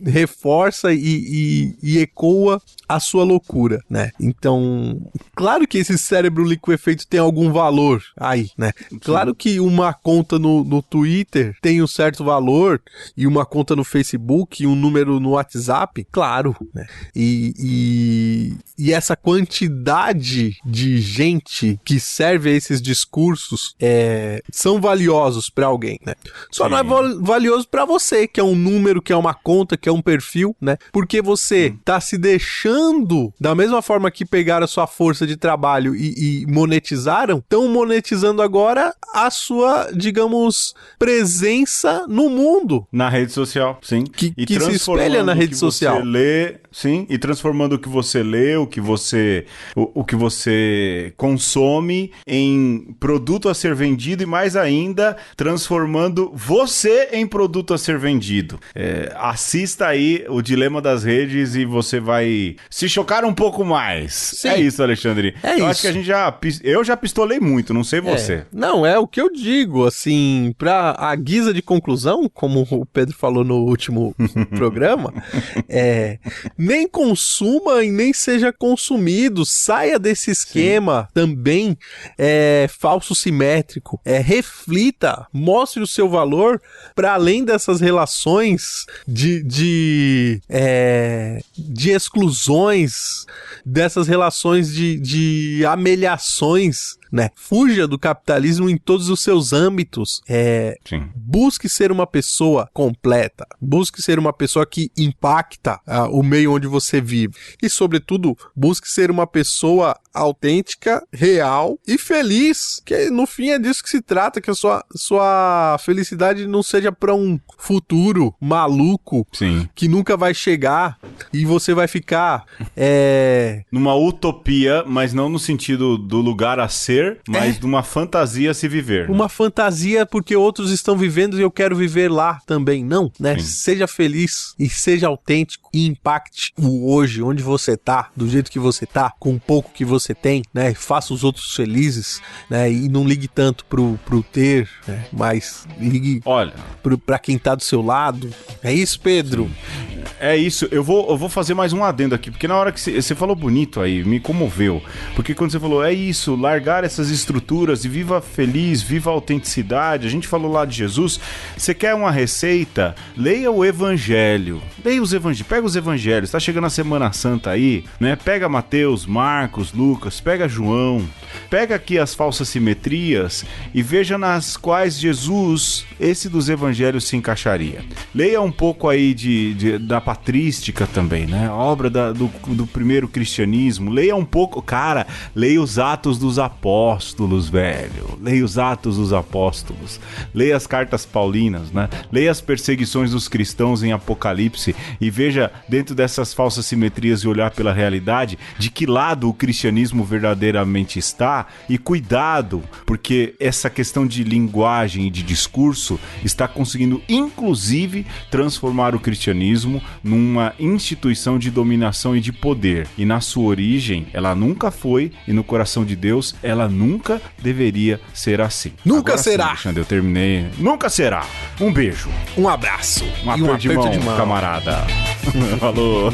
Speaker 2: reforça e ecoa a sua loucura, né? Então, claro que esse cérebro liquefeito tem algum valor aí, né? Claro que uma conta no Twitter tem um certo valor, e uma conta no Facebook, um número no WhatsApp, claro, né? E essa quantidade de gente que serve a esses discursos são valiosos para alguém, né? Só não é valioso para você, que é um número, que é uma conta, que é um perfil, né? Porque você tá se deixando, da mesma forma que pegaram a sua força de trabalho e monetizaram, estão monetizando agora a sua, digamos, presença no mundo.
Speaker 1: Na rede social, sim.
Speaker 2: Que se espelha na rede social.
Speaker 1: Você lê, sim, e transformando o que você lê, o que você consome em produto a ser vendido, e mais ainda, transformando você em produto a ser vendido. Assista aí o Dilema das Redes e você vai se chocar um pouco mais.
Speaker 2: Sim.
Speaker 1: É isso, Alexandre. Eu acho que eu já pistolei muito, não sei você.
Speaker 2: Não, é o que eu digo, assim, pra a guisa de conclusão, como o Pedro falou no último programa, nem consuma e nem seja consumido. Saia desse esquema também falso simétrico. Reflita, mostre o seu valor para além dessas relações de exclusões, dessas relações de ameliações, né? Fuja do capitalismo em todos os seus âmbitos. Busque ser uma pessoa completa. Busque ser uma pessoa que impacta o meio onde você vive. E, sobretudo, busque ser uma pessoa autêntica, real e feliz. Que no fim é disso que se trata, que a sua felicidade não seja para um futuro maluco que nunca vai chegar e você vai ficar
Speaker 1: numa utopia, mas não no sentido do lugar a ser, mas de uma fantasia a se viver.
Speaker 2: Uma fantasia porque outros estão vivendo e eu quero viver lá também. Não, né? Seja feliz e seja autêntico e impacte o hoje, onde você tá, do jeito que você tá, com o pouco que você tem, né? Faça os outros felizes, né? E não ligue tanto pro ter, né? Mas ligue pra quem tá do seu lado. É isso, Pedro?
Speaker 1: É isso. Eu vou fazer mais um adendo aqui, porque na hora que você falou bonito aí, me comoveu. Porque quando você falou, é isso, largar essas estruturas e viva feliz, viva a autenticidade. A gente falou lá de Jesus. Você quer uma receita? Leia o Evangelho. Leia os Evangelhos. Pega os Evangelhos. Tá chegando a Semana Santa aí, né? Pega Mateus, Marcos, Lucas, pega João. Pega aqui as falsas simetrias e veja nas quais Jesus, esse dos Evangelhos, se encaixaria. Leia um pouco aí da patrística também, né? A obra do primeiro cristianismo. Leia um pouco, cara, leia os Atos dos Apóstolos, velho. Leia os Atos dos Apóstolos. Leia as cartas paulinas, né? Leia as perseguições dos cristãos em Apocalipse e veja, dentro dessas falsas simetrias e olhar pela realidade, de que lado o cristianismo verdadeiramente está. E cuidado, porque essa questão de linguagem e de discurso está conseguindo, inclusive, transformar o cristianismo numa instituição de dominação e de poder. E na sua origem, ela nunca foi, e no coração de Deus, ela nunca deveria ser assim.
Speaker 2: Nunca
Speaker 1: Agora
Speaker 2: será!
Speaker 1: Sim, Alexandre, eu terminei. Nunca será! Um beijo.
Speaker 2: Um abraço.
Speaker 1: Um aperto de mão, camarada. Falou.